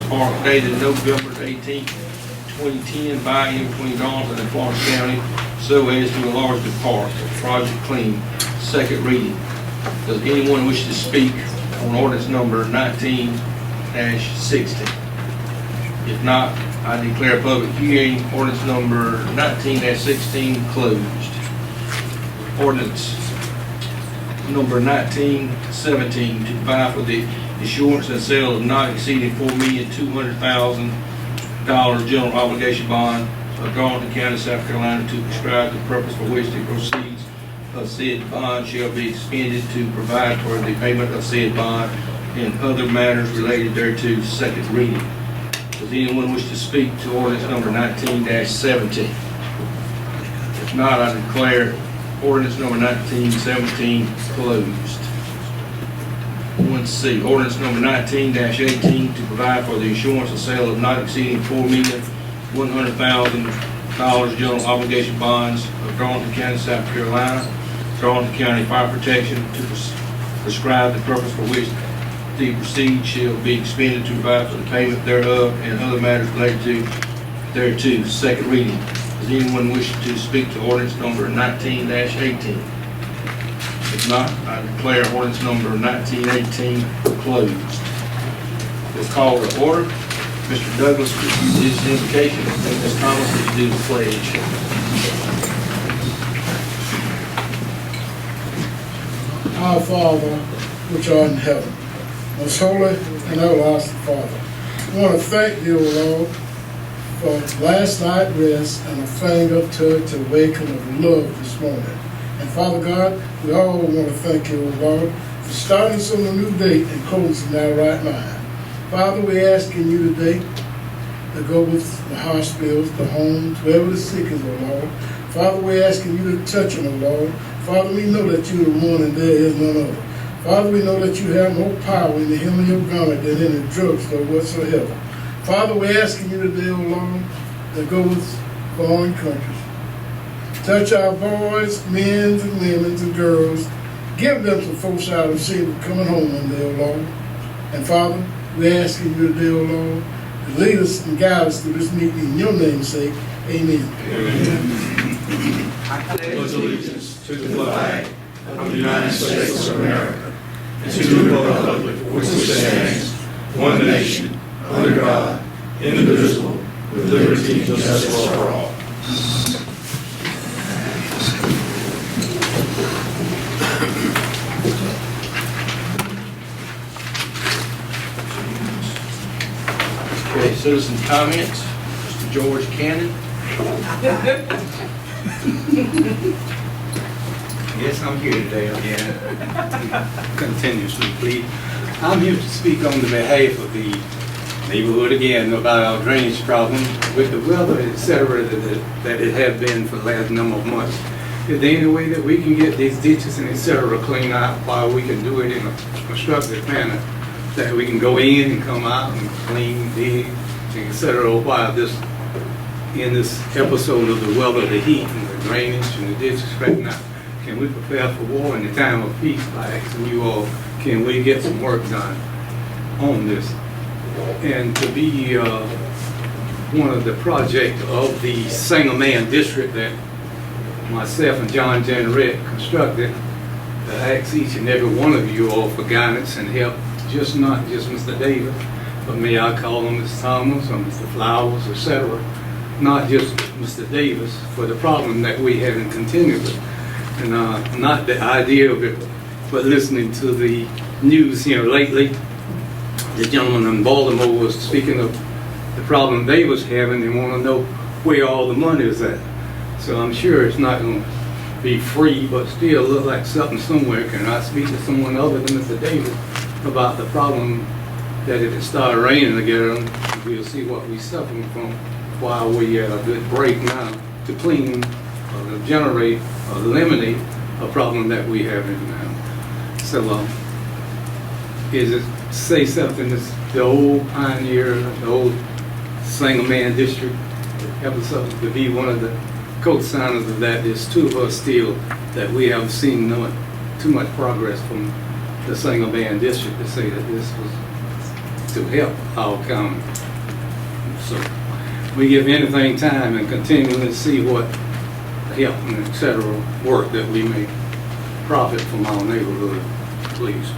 Park dated November 18th, 2010 by and between Darlington and Florence County so as to enlarge the park. Project clean. Second reading. Does anyone wish to speak on ordinance number 19-16? If not, I declare public hearing ordinance number 19-16 closed. Ordinance number 19-17 to provide for the issuance and sale of not exceeding $4,200,000 general obligation bond of Darlington County, South Carolina, to prescribe the purpose for which the proceeds of said bond shall be expended, to provide for the payment of said bond and other matters related thereto. Second reading. Does anyone wish to speak to ordinance number 19-17? If not, I declare ordinance number 19-17 closed. 1C, ordinance number 19-18 to provide for the issuance and sale of not exceeding $4,100,000 general obligation bonds of Darlington County, South Carolina, Darlington County Fire Protection, to prescribe the purpose for which the proceeds shall be expended, to provide for the payment thereof and other matters related thereto. Second reading. Does anyone wish to speak to ordinance number 19-18? If not, I declare ordinance number 19-18 closed. We'll call to order. Mr. Douglas, would you do his invocation, and Ms. Thomas, would you do the pledge? Our Father, which art in heaven, most holy and everlasting Father, I want to thank you, O Lord, for last night's rest and a finger to awaken of love this morning. And Father God, we all want to thank you, O Lord, for starting us on a new day and closing our right mind. Father, we're asking you today to go with the hospitals, the homes, wherever the sick is, O Lord. Father, we're asking you to touch them, O Lord. Father, we know that you're the one and there is none other. Father, we know that you have more power in the hem of your garment than in the drugstore whatsoever. Father, we're asking you today, O Lord, to go with foreign countries. Touch our boys, men and women and girls. Give them some foresight of seeing coming home one day, O Lord. And Father, we're asking you today, O Lord, to lead us and guide us through this meeting. In your name's sake, amen. Amen. I pledge allegiance to the flag of the United States of America and to the republic for which it stands, one nation, under God, indivisible, with liberty and justice for all. Okay, citizen comments. Mr. George Cannon. Yes, I'm here today again, continuously, please. I'm here to speak on the behalf of the neighborhood again about our drainage problem with the weather, etc., that it has been for the last number of months. Is there any way that we can get these ditches and etc. cleaned out while we can do it in a constructive manner, that we can go in and come out and clean, dig, etc., while in this episode of the weather, the heat and the drainage and the ditches right now? Can we prepare for war in the time of peace by asking you all, can we get some work done on this? And to be one of the projects of the single-man district that myself and John Jenrette constructed, I ask each and every one of you all for guidance and help, not just Mr. Davis, but may I call him Mr. Thomas or Mr. Flowers, etc., not just Mr. Davis, for the problem that we have in continually. And not the idea of it, but listening to the news here lately, the gentleman in Baltimore was speaking of the problem they was having. They want to know where all the money is at. So I'm sure it's not going to be free, but still look like something somewhere. Can I speak to someone other than Mr. Davis about the problem that if it started raining again, we'll see what we're suffering from while we had a good break now to clean or generate or eliminate a problem that we have in now. So is it say something that's the old pioneer, the old single-man district episode to be one of the co-signers of that. There's two of us still that we haven't seen too much progress from the single-man district to say that this was to help our county. So we give anything time and continually see what help and et cetera work that we may profit from our neighborhood, please.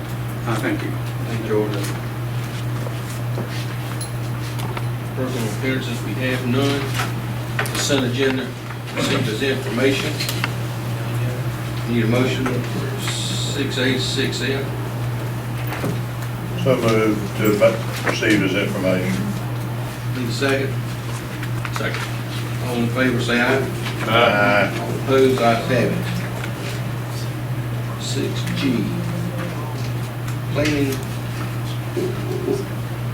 I thank you. Thank you, Jordan. Personal appearances, we have none. Consent agenda, received as information. Need a motion for 6A, 6F. So moved to receive as information. Need a second? Second. All in favor, say aye. Aye. All opposed, ayes have it. 6G.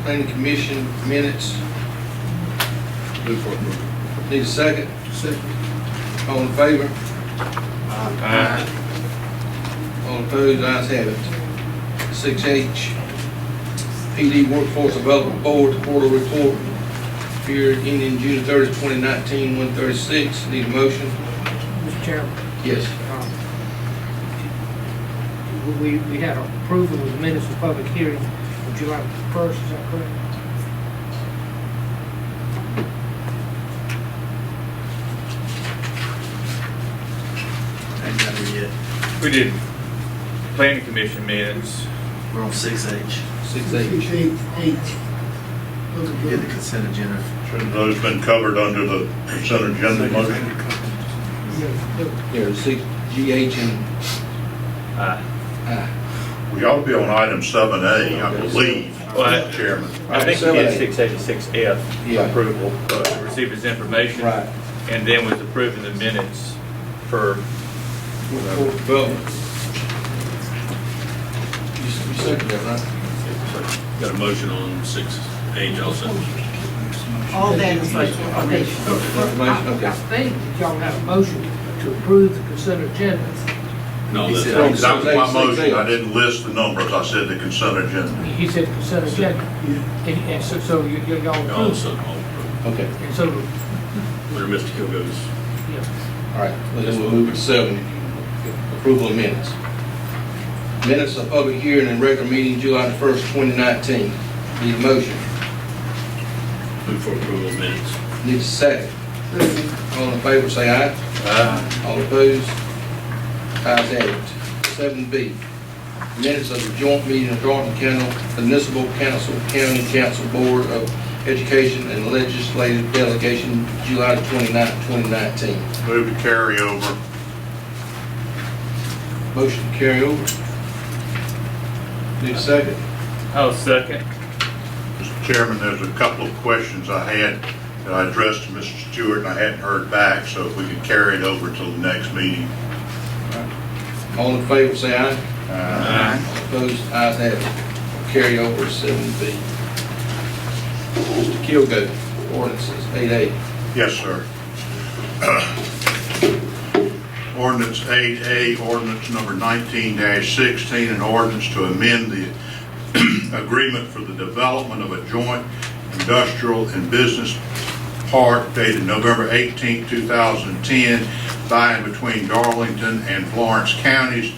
Planning Commission minutes. Move for approval. Need a second? Second. All in favor? Aye. All opposed, ayes have it. 6H. PD Workforce Development Board quarter report. Period ending June 30, 2019, 136. Need a motion? Mr. Chairman, Yes. we had approval of the minutes of public hearing on July 1st, is that correct? Ain't got it yet. We did planning commission minutes. We're on 6H. 6H. Get the consent agenda. Should those been covered under the consent agenda motion? There, 6GH and I. We ought to be on item 7A, I believe, Well, Chairman. I think we did 6A to 6F Yeah. approval, received as information. Right. And then was approving the minutes for, Workforce Development. You second that, right? Got a motion on 6H also. All that is like, okay. Information, okay. I think that y'all have a motion to approve the consent agenda. No, He that's said- not. That was my motion. I didn't list the numbers. I said the consent agenda. He said consent agenda. And so y'all approve. Also, Okay, And so, where Mr. Hill goes. yeah. all right, well, then we'll move to 7, approval of minutes. Minutes of public hearing and regular meeting July the 1st, 2019. Need a motion? Move for approval of minutes. Need a second? All in favor, say aye. Aye. All opposed? Ayes have it. 7B, minutes of the joint meeting of Darlington County Municipal Council, County Council Board of Education and Legislative Delegation, July the 29th, 2019. Move to carry over. Motion to carry over. Need a second? I'll second. Mr. Chairman, there's a couple of questions I had that I addressed to Mr. Stewart, and I hadn't heard back, so if we could carry it over till the next meeting. All in favor, say aye. Aye. All opposed, ayes have it. Carry over 7B. Mr. Kilgo, ordinances 8A. Yes, sir. Ordinance 8A, ordinance number 19-16, an ordinance to amend the agreement for the development of a joint industrial and business park dated November 18, 2010, by and between Darlington and Florence counties,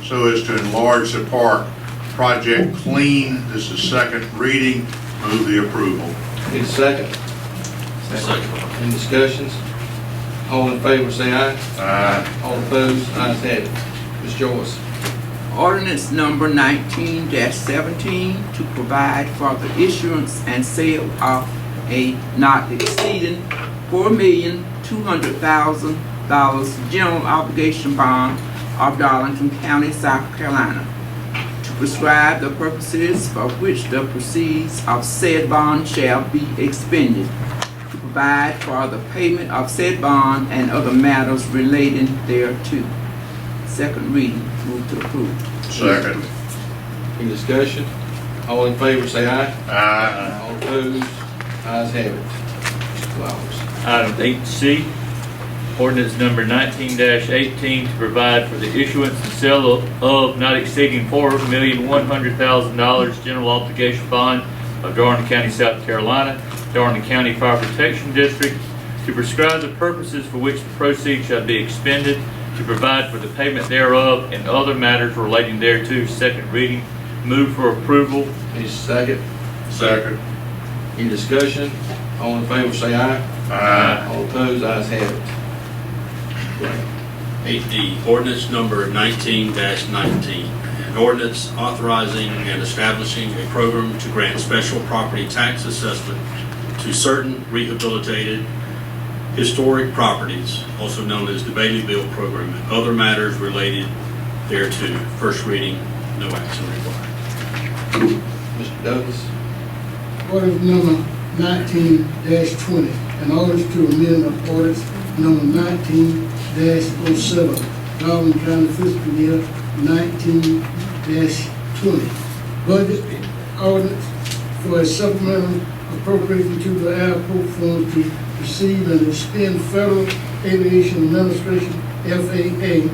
so as to enlarge the park. Project Clean. This is second reading. Move the approval. Need a second? Second. Any discussions? All in favor, say aye. Aye. All opposed, ayes have it. Ms. Joyce. Ordinance number 19-17 to provide for the issuance and sale of a not exceeding $4,200,000 general obligation bond of Darlington County, South Carolina, to prescribe the purposes for which the proceeds of said bond shall be expended, to provide for the payment of said bond and other matters relating thereto. Second reading. Move to approve. Second. Any discussion? All in favor, say aye. Aye. All opposed, ayes have it. Mr. Flowers. Item 8C, ordinance number 19-18 to provide for the issuance and sale of not exceeding $4,100,000 general obligation bond of Darlington County, South Carolina, Darlington County Fire Protection District, to prescribe the purposes for which the proceeds shall be expended, to provide for the payment thereof and other matters relating thereto. Second reading. Move for approval. Need a second? Second. Any discussion? All in favor say aye. Aye. All opposed, ayes have it. 8D, ordinance number 19-19. An ordinance authorizing and establishing a program to grant special property tax assessment to certain rehabilitated historic properties, also known as the Bailey Bill Program, and other matters related thereto. First reading, no action required. Mr. Douglas. Ordinance number 19-20, an ordinance to amend ordinance number 19-07, Darlington County fiscal year 19-20. Budget ordinance for a supplemental appropriation to the airport fund to receive and expend Federal Aviation Administration, FAA,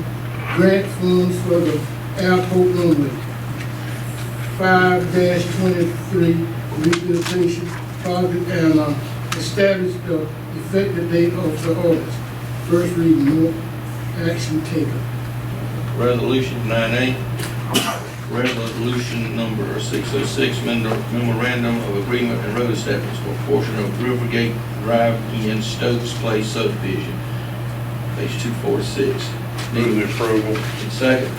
grant funds for the airport runway. 5-23 rehabilitation project and establish the effective date of the ordinance. First reading, no action taken. Resolution 9A. Resolution number 606, memorandum of agreement and road acceptance for a portion of Rivergate Drive in Stokes Place subdivision. Page 246. Move approval. And second.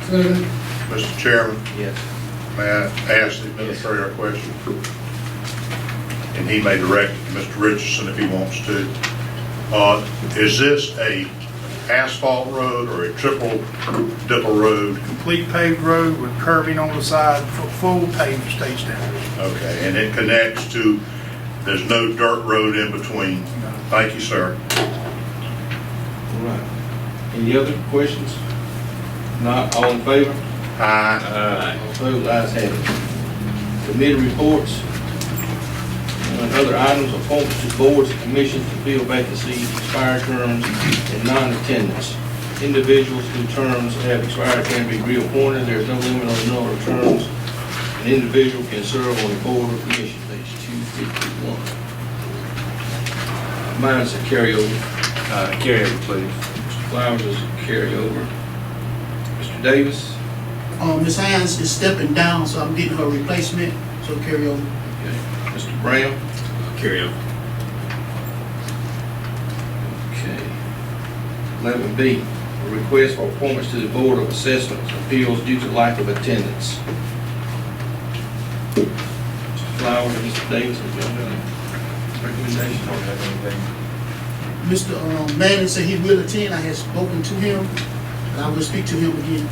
Second. Mr. Chairman, Yes. may I ask the administrator a question? And he may direct it to Mr. Richardson if he wants to. Is this a asphalt road or a triple dipple road? Complete paved road with curving on the side for full paved state standards. Okay, and it connects to, there's no dirt road in between. Thank you, sir. All right. Any other questions? Not, all in favor? Aye. All opposed, ayes have it. Committee reports. And other items, appointments to boards and commissions to fill vacancies, expired terms, and non-attendance. Individuals whose terms have expired can be reappointed. There is no limit on the number of terms an individual can serve on a board or commission. Page 251. Mine's a carryover. Carryover, please. Mr. Flowers is a carryover. Mr. Davis. Ms. Hines is stepping down, so I'm getting her replacement, so carry over. Okay. Mr. Brown. Carry over. Okay. 11B, a request for appointments to the Board of Assessments Appeals due to lack of attendance. Mr. Flowers and Mr. Davis, have y'all done a recommendation? Don't have anything. Mr. Manning said he will attend. I had spoken to him, and I will speak to him again.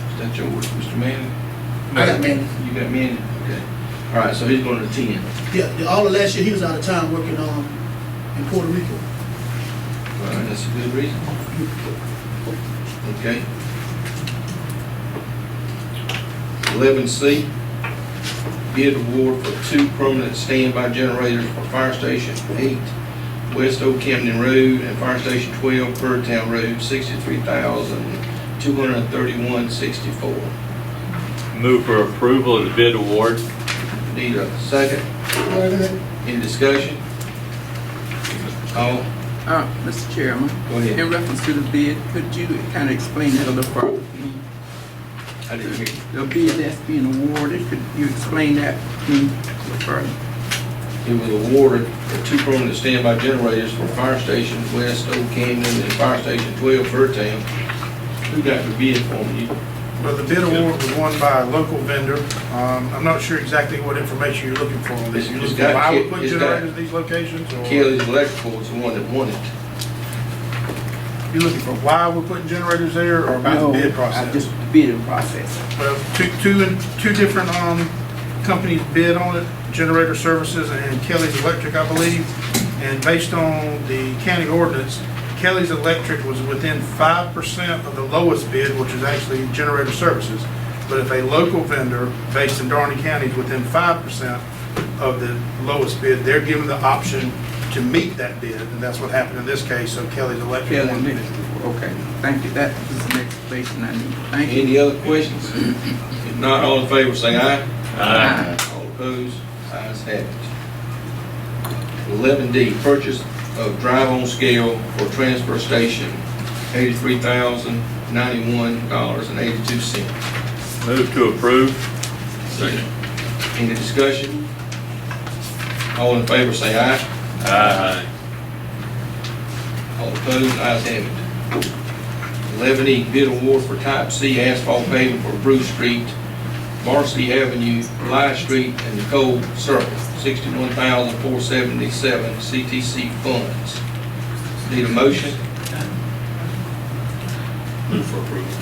Is that yours, Mr. Manning? I got Manning. You got Manning? Okay. All right, so he's going to attend. Yeah, all of last year he was out of town working in Puerto Rico. All right, that's a good reason. Okay. 11C, bid award for 2 permanent standby generators for Fire Station 8, West Old Camden Road, and Fire Station 12, Birdtown Road, $63,231.64. Move for approval of the bid award. Need a second? Second. Any discussion? All? Mr. Chairman, Go ahead. in reference to the bid, could you kind of explain that a little further for me? I didn't hear you. The bid that's being awarded, could you explain that to me a little further? It was awarded for 2 permanent standby generators for Fire Station West Old Camden and Fire Station 12, Birdtown. Who got the bid for me? Well, the bid award was won by a local vendor. I'm not sure exactly what information you're looking for on this. You're looking for why we put generators at these locations? Or Kelly's Electrical was the one that won it. you're looking for why we're putting generators there or about the bid process? Just the bidding process. Well, two different companies bid on it, Generator Services and Kelly's Electric, I believe. And based on the county ordinance, Kelly's Electric was within 5% of the lowest bid, which is actually Generator Services. But if a local vendor based in Darlington County is within 5% of the lowest bid, they're given the option to meet that bid, and that's what happened in this case. So Kelly's Electric won the bid. Okay, thank you. That is the next explanation I need. Thank you. Any other questions? If not, all in favor say aye. Aye. All opposed, ayes have it. 11D, purchase of drive-on scale for transfer station, $83,091.82. Move to approve. Second. Any discussion? All in favor say aye. Aye. All opposed, ayes have it. 11E, bid award for type C asphalt paving for Bruce Street, Varsity Avenue, Bly Street, and Nicole Circle, $61,477 CTC funds. Need a motion? Move for approval.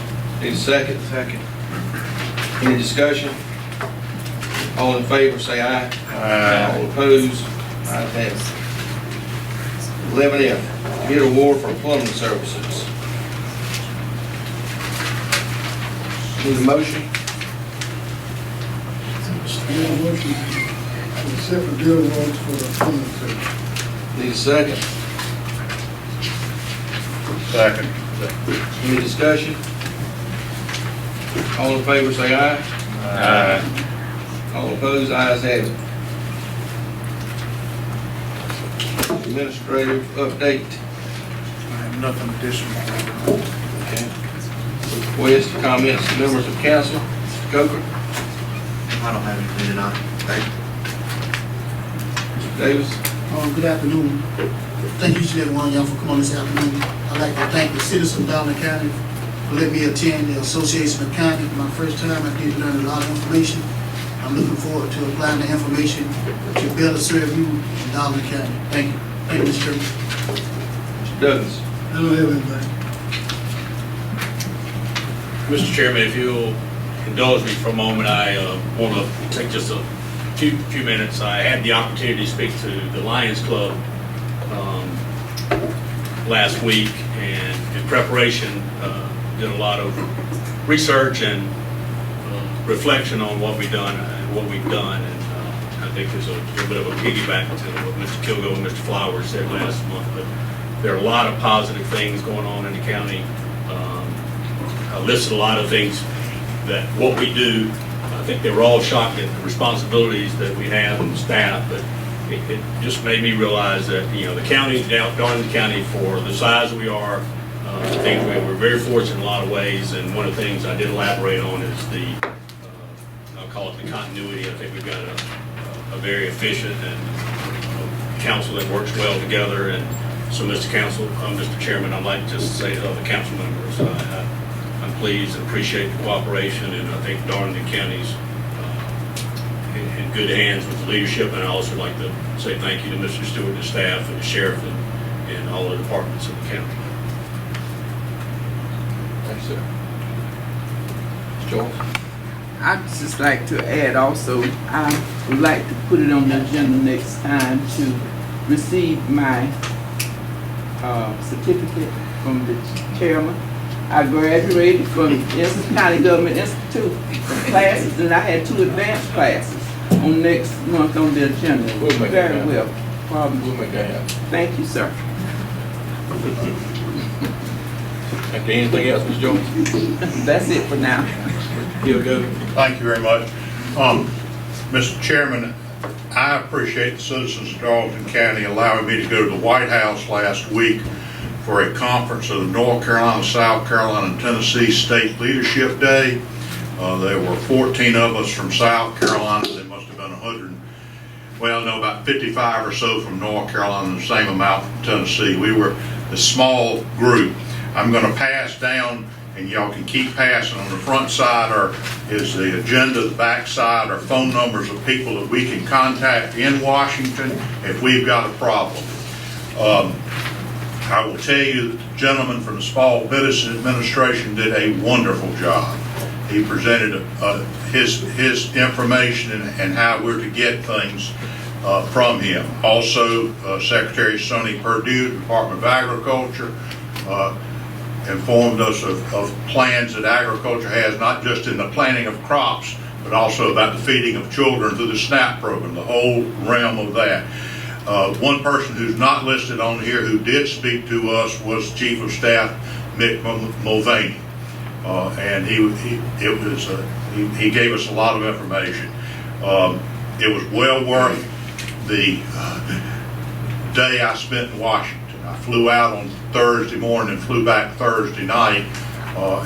Need a second? Second. Any discussion? All in favor say aye. Aye. All opposed, ayes have it. 11F, bid award for plumbing services. Need a motion? Need a motion to accept the bid awards for the plumbing service. Need a second? Second. Any discussion? All in favor say aye. Aye. All opposed, ayes have it. Administrative update. I have nothing additional. Okay. Request, comments, from members of council. Mr. Coker, I don't have anything tonight. Thank you. Mr. Davis. Good afternoon. Thank you to every one of y'all for coming this afternoon. I'd like to thank the citizens of Darlington County for letting me attend the Association of County. My first time, I did learn a lot of information. I'm looking forward to applying the information to better serve you in Darlington County. Thank you. Thank you, Mr. Chairman. Mr. Douglas. I don't have anything. Mr. Chairman, if you'll indulge me for a moment, I want to take just a few minutes. I had the opportunity to speak to the Lions Club last week, and in preparation, did a lot of research and reflection on what we've done and what we've done. And I think there's a little bit of a piggyback to what Mr. Kilgo and Mr. Flowers said last month. But there are a lot of positive things going on in the county. I listed a lot of things that what we do. I think they were all shocked at the responsibilities that we have and the staff, but it just made me realize that, you know, the county, Darlington County, for the size we are, I think we're very fortunate in a lot of ways, and one of the things I did elaborate on is the, I'll call it the continuity. I think we've got a very efficient and council that works well together, and so Mr. Chairman, I'd like to just say to other council members, I'm pleased and appreciate the cooperation, and I think Darlington County's in good hands with the leadership. And I also like to say thank you to Mr. Stewart and the staff and the sheriff and all the departments of the county. Thanks, sir. Mr. Jones. I'd just like to add also, I would like to put it on the agenda next time to receive my certificate from the chairman. I graduated from Ensign County Government Institute classes, and I had 2 advanced classes on next month on the agenda. We'll make that Very well. We'll make that happen. Thank you, sir. Okay, anything else, Mr. Jones? That's it for now. Here we go. Thank you very much. Mr. Chairman, I appreciate the citizens of Darlington County allowing me to go to the White House last week for a conference of the North Carolina, South Carolina, and Tennessee State Leadership Day. There were 14 of us from South Carolina. There must have been 100, well, no, about 55 or so from North Carolina, and the same amount from Tennessee. We were a small group. I'm going to pass down, and y'all can keep passing. On the front side is the agenda, the back side are phone numbers of people that we can contact in Washington if we've got a problem. I will tell you, the gentleman from the Small Business Administration did a wonderful job. He presented his information and how we're to get things from him. Also, Secretary Sonny Perdue, Department of Agriculture, informed us of plans that agriculture has, not just in the planting of crops, but also about the feeding of children through the SNAP program, the whole realm of that. One person who's not listed on here who did speak to us was Chief of Staff Mick Mulvaney, and he gave us a lot of information. It was well worth the day I spent in Washington. I flew out on Thursday morning and flew back Thursday night.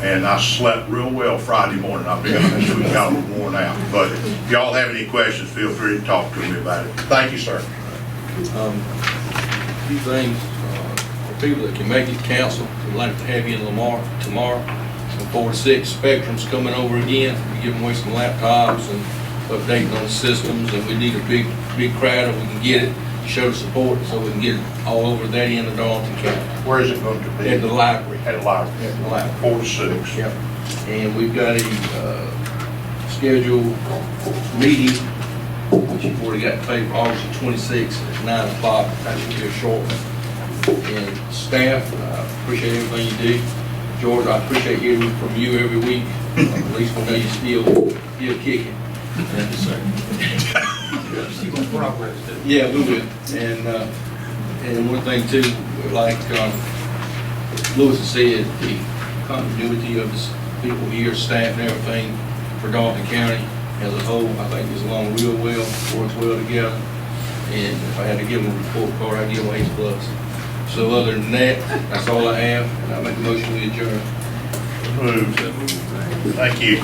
and I slept real well Friday morning. I'll be honest, we got a little worn out. But if y'all have any questions, feel free to talk to me about it. Thank you, sir. A few things, for people that can make it, council, we'd like to have you in Lamar tomorrow. From 4 to 6, Spectrum's coming over again. We're giving away some laptops and updating on the systems, and we need a big crowd if we can get it. Show the support so we can get it all over that end of Darlington County. Where is it going to be? At the library. At the library. At the library. 4 to 6. Yep. And we've got a scheduled meeting, which you've already got paid for August the 26th at 9 o'clock. That should be a short one. And staff, I appreciate everything you do. George, I appreciate hearing from you every week. At least we know you're still kicking. Yeah, we will. And one thing too, like Lewis has said, the continuity of the people here, staff and everything for Darlington County as a whole, I think is along real well, works well together. And if I had to give them a report card, I'd give them A+. So other than that, that's all I have, and I make a motion to adjourn. Moved. Thank you.